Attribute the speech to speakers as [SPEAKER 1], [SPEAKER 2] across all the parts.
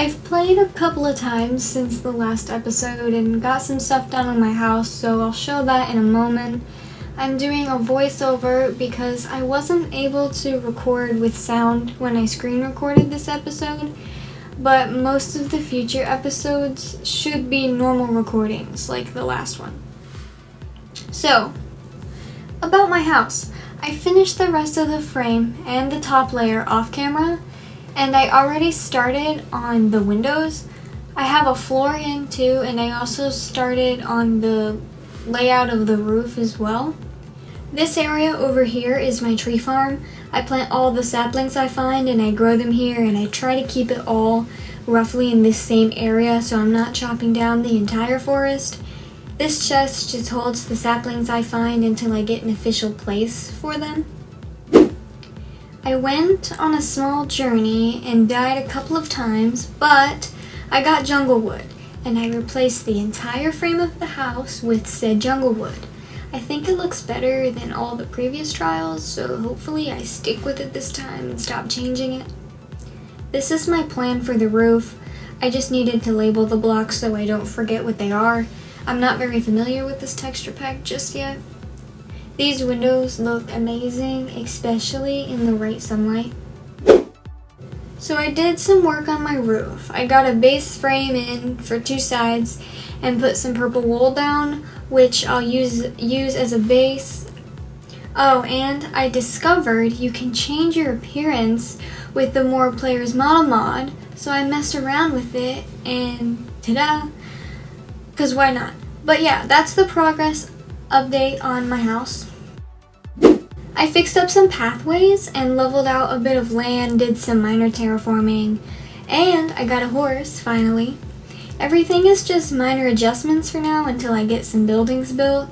[SPEAKER 1] I've played a couple of times since the last episode and got some stuff done on my house, so I'll show that in a moment. I'm doing a voiceover because I wasn't able to record with sound when I screen recorded this episode, but most of the future episodes should be normal recordings like the last one. So, about my house. I finished the rest of the frame and the top layer off camera, and I already started on the windows. I have a floor in too, and I also started on the layout of the roof as well. This area over here is my tree farm. I plant all the saplings I find and I grow them here, and I try to keep it all roughly in this same area so I'm not chopping down the entire forest. This chest just holds the saplings I find until I get an official place for them. I went on a small journey and died a couple of times, but I got jungle wood, and I replaced the entire frame of the house with said jungle wood. I think it looks better than all the previous trials, so hopefully I stick with it this time and stop changing it. This is my plan for the roof. I just needed to label the blocks so I don't forget what they are. I'm not very familiar with this texture pack just yet. These windows look amazing, especially in the right sunlight. So I did some work on my roof. I got a base frame in for 2 sides and put some purple wool down, which I'll use as a base. Oh, and I discovered you can change your appearance with the More Players Model mod, so I messed around with it and ta-da! Because why not? But yeah, that's the progress update on my house. I fixed up some pathways and leveled out a bit of land, did some minor terraforming, and I got a horse finally. Everything is just minor adjustments for now until I get some buildings built.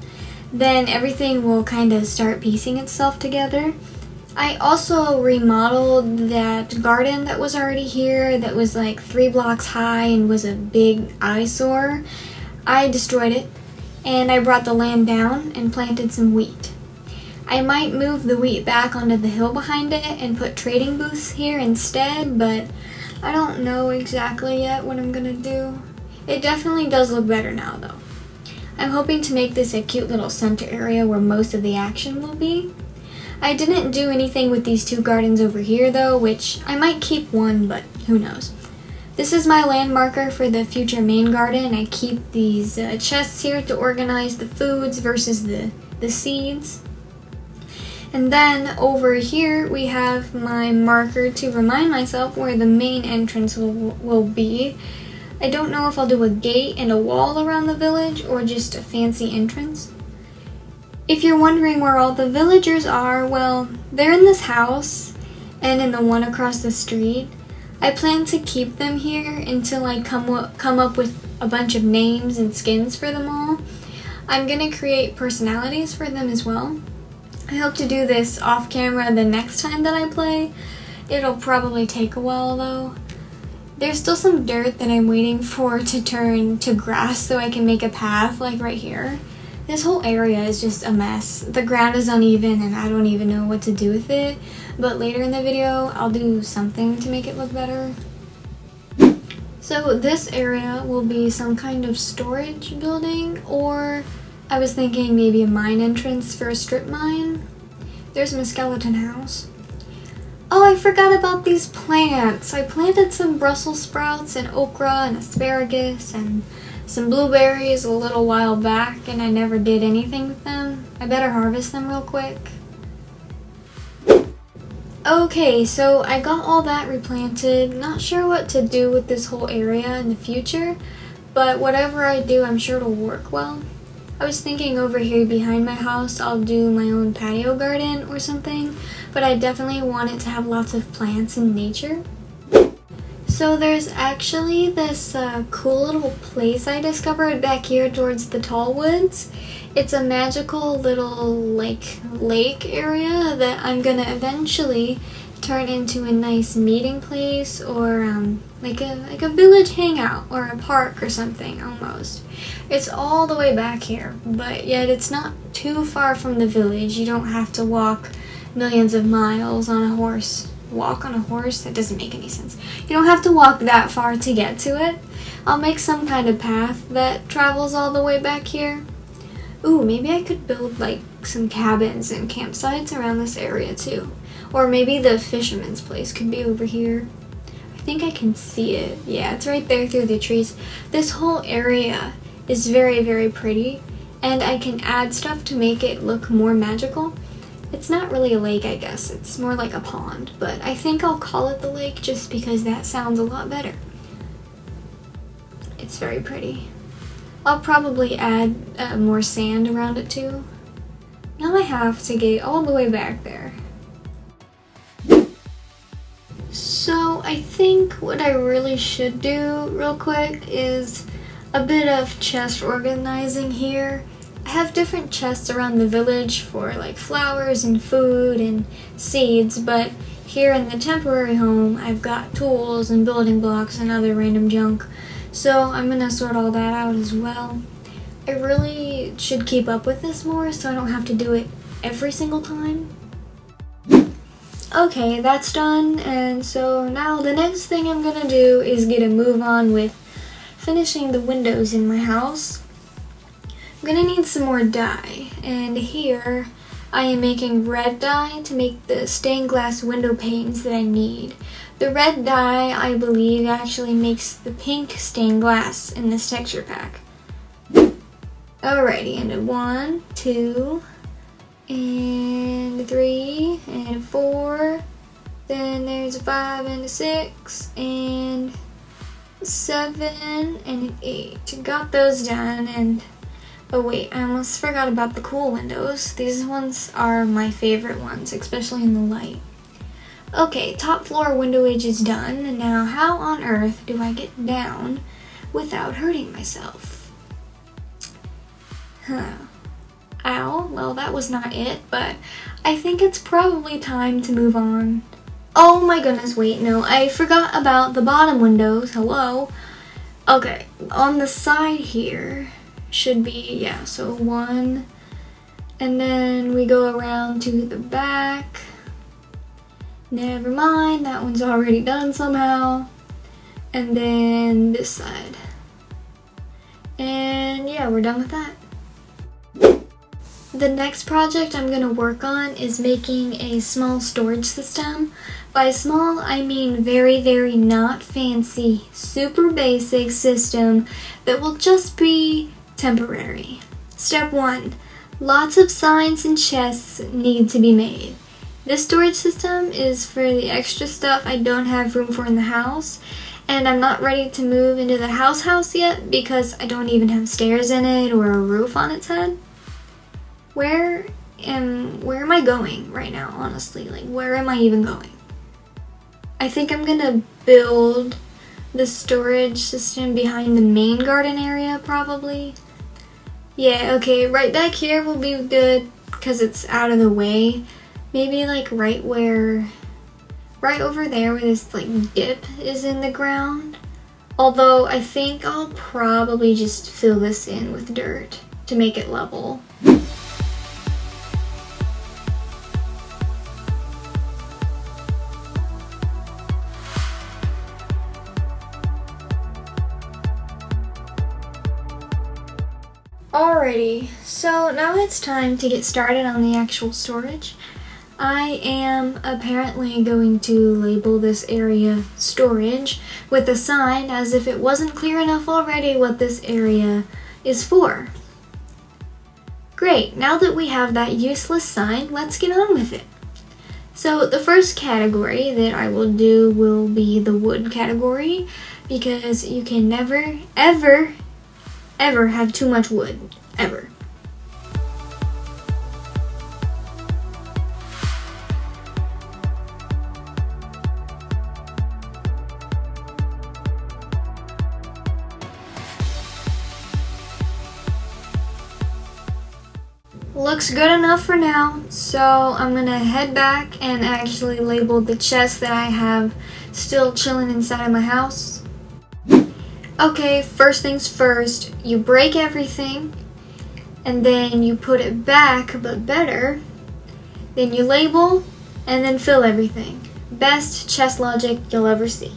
[SPEAKER 1] Then everything will kind of start piecing itself together. I also remodeled that garden that was already here that was like 3 blocks high and was a big eyesore. I destroyed it, and I brought the land down and planted some wheat. I might move the wheat back onto the hill behind it and put trading booths here instead, but I don't know exactly yet what I'm gonna do. It definitely does look better now though. I'm hoping to make this a cute little center area where most of the action will be. I didn't do anything with these 2 gardens over here though, which I might keep one, but who knows. This is my land marker for the future main garden. I keep these chests here to organize the foods versus the seeds. And then over here we have my marker to remind myself where the main entrance will be. I don't know if I'll do a gate and a wall around the village or just a fancy entrance. If you're wondering where all the villagers are, well, they're in this house and in the one across the street. I plan to keep them here until I come up with a bunch of names and skins for them all. I'm gonna create personalities for them as well. I hope to do this off camera the next time that I play. It'll probably take a while though. There's still some dirt that I'm waiting for to turn to grass so I can make a path like right here. This whole area is just a mess. The ground is uneven and I don't even know what to do with it. But later in the video, I'll do something to make it look better. So this area will be some kind of storage building, or I was thinking maybe a mine entrance for a strip mine. There's my skeleton house. Oh, I forgot about these plants. I planted some Brussels sprouts and okra and asparagus and some blueberries a little while back, and I never did anything with them. I better harvest them real quick. Okay, so I got all that replanted. Not sure what to do with this whole area in the future, but whatever I do, I'm sure it'll work well. I was thinking over here behind my house, I'll do my own patio garden or something, but I definitely want it to have lots of plants and nature. So there's actually this cool little place I discovered back here towards the tall woods. It's a magical little lake area that I'm gonna eventually turn into a nice meeting place, or like a village hangout or a park or something almost. It's all the way back here, but yet it's not too far from the village. You don't have to walk millions of miles on a horse walk on a horse? That doesn't make any sense. You don't have to walk that far to get to it. I'll make some kind of path that travels all the way back here. Ooh, maybe I could build like some cabins and campsites around this area too. Or maybe the fisherman's place could be over here. I think I can see it. Yeah, it's right there through the trees. This whole area is very, very pretty, and I can add stuff to make it look more magical. It's not really a lake, I guess. It's more like a pond, but I think I'll call it the lake just because that sounds a lot better. It's very pretty. I'll probably add more sand around it too. Now I have to get all the way back there. So I think what I really should do real quick is a bit of chest organizing here. I have different chests around the village for like flowers and food and seeds, but here in the temporary home I've got tools and building blocks and other random junk. So I'm gonna sort all that out as well. I really should keep up with this more so I don't have to do it every single time. Okay, that's done, and so now the next thing I'm gonna do is get a move on with finishing the windows in my house. I'm gonna need some more dye, and here I am making red dye to make the stained glass window panes that I need. The red dye, I believe, actually makes the pink stained glass in this texture pack. Alrighty, and 1, 2, and 3, and 4, then there's a 5 and a 6, and 7, and an 8. Got those done, and oh wait, I almost forgot about the cool windows. These ones are my favorite ones, especially in the light. Okay, top floor window edge is done, and now how on earth do I get down without hurting myself? Ow, well that was not it, but I think it's probably time to move on. Oh my goodness, wait, no, I forgot about the bottom windows, hello. Okay, on the side here should be, yeah, so 1, and then we go around to the back. Never mind, that one's already done somehow. And then this side. And yeah, we're done with that. The next project I'm going to work on is making a small storage system. By small, I mean very, very not fancy, super basic system that will just be temporary. Step 1. Lots of signs and chests need to be made. This storage system is for the extra stuff I don't have room for in the house, and I'm not ready to move into the house yet because I don't even have stairs in it or a roof on its head. Where am I going right now, honestly? Like, where am I even going? I think I'm gonna build the storage system behind the main garden area, probably. Yeah, okay, right back here will be good because it's out of the way. Maybe like right over there where this like dip is in the ground. Although I think I'll probably just fill this in with dirt to make it level. Alrighty, so now it's time to get started on the actual storage. I am apparently going to label this area storage with a sign as if it wasn't clear enough already what this area is for. Great, now that we have that useless sign, let's get on with it. So the first category that I will do will be the wood category because you can never, ever have too much wood, ever. Looks good enough for now, so I'm gonna head back and actually label the chest that I have still chilling inside of my house. Okay, first things first, you break everything, and then you put it back, but better. Then you label, and then fill everything. Best chess logic you'll ever see.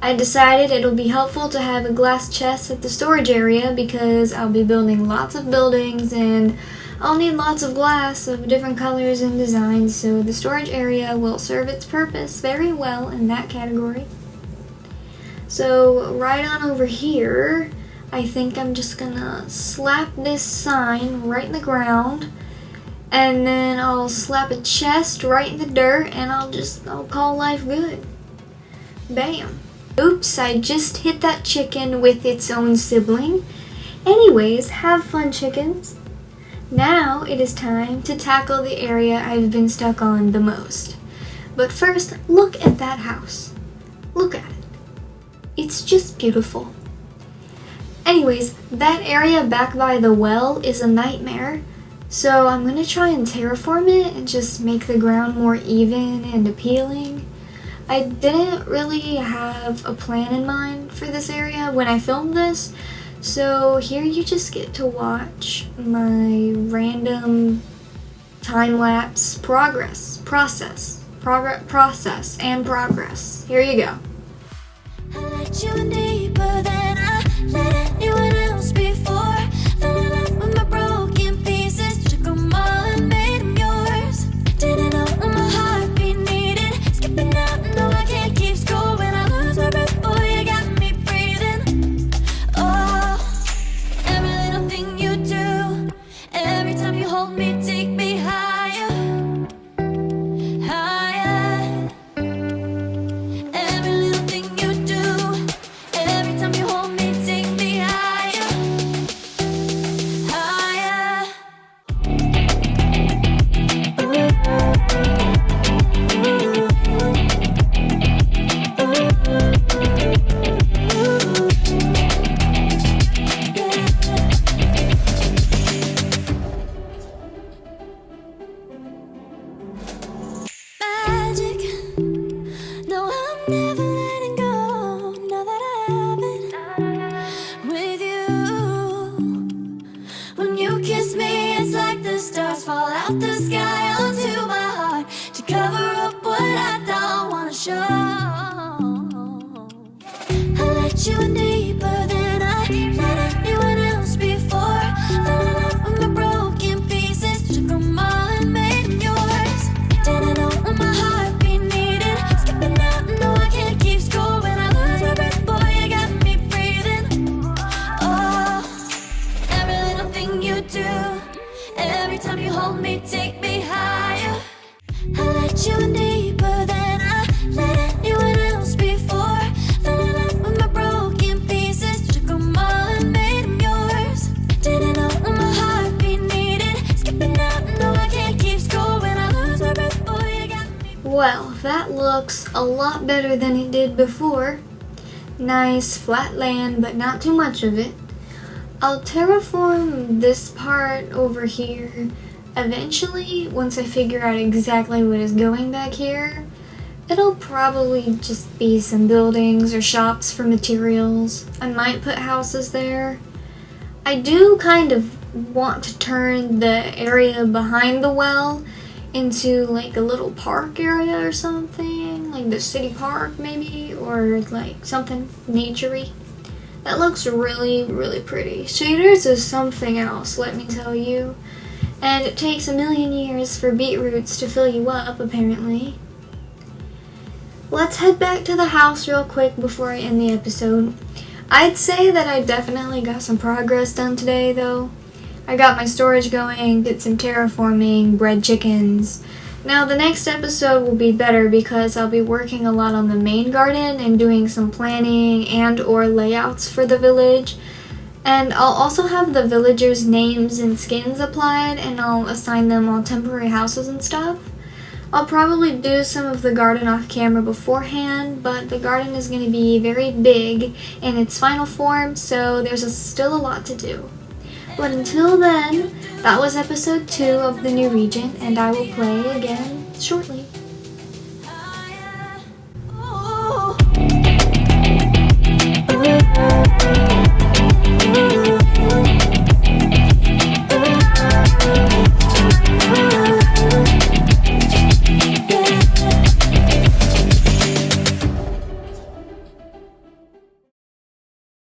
[SPEAKER 1] I decided it'll be helpful to have a glass chest at the storage area because I'll be building lots of buildings and I'll need lots of glass of different colors and designs, so the storage area will serve its purpose very well in that category. So right on over here, I think I'm just gonna slap this sign right in the ground, and then I'll slap a chest right in the dirt, and I'll call life good. Bam. Oops, I just hit that chicken with its own sibling. Anyways, have fun, chickens. Now it is time to tackle the area I've been stuck on the most. But first, look at that house. Look at it. It's just beautiful. Anyways, that area back by the well is a nightmare, so I'm gonna try and terraform it and just make the ground more even and appealing. I didn't really have a plan in mind for this area when I filmed this, so here you just get to watch my random time-lapse process. Here you go.
[SPEAKER 2] I let you in deeper than I let anyone else before. Fell in love with my broken pieces, took them all and made them yours. Didn't know what my heartbeat needed, skipping out, no I can't keep score. When I lose my breath, boy, you got me breathing. Oh, every little thing you do, every time you hold me, take me higher, higher. Every little thing you do, every time you hold me, take me higher, higher. Magic. No, I'm never letting go. Now that I have it with you. When you kiss me, it's like the stars fall out the sky onto my heart to cover up what I don't wanna show. I let you in deeper than I let anyone else before. Fell in love with my broken pieces, took them all and made them yours. Didn't know what my heartbeat needed, skipping out, no I can't keep score. When I lose my breath, boy, you got me breathing. Oh, every little thing you do, every time you hold me, take me higher. I let you in deeper than I let anyone else before. Fell in love with my broken pieces, took them all and made them yours. Didn't know what my heartbeat needed, skipping out, no I can't keep score. When I lose my breath, boy, you got me.
[SPEAKER 1] Well, that looks a lot better than it did before. Nice flat land, but not too much of it. I'll terraform this part over here eventually once I figure out exactly what is going back here. It'll probably just be some buildings or shops for materials. I might put houses there. I do kind of want to turn the area behind the well into like a little park area or something, like the city park maybe, or like something naturey. That looks really, really pretty. Shaders is something else, let me tell you. And it takes 1,000,000 years for beetroots to fill you up, apparently. Let's head back to the house real quick before I end the episode. I'd say that I definitely got some progress done today, though. I got my storage going, did some terraforming, bred chickens. Now the next episode will be better because I'll be working a lot on the main garden and doing some planning and or layouts for the village. And I'll also have the villagers' names and skins applied, and I'll assign them all temporary houses and stuff. I'll probably do some of the garden off camera beforehand, but the garden is going to be very big in its final form, so there's still a lot to do. But until then, that was episode 2 of the new region, and I will play again shortly.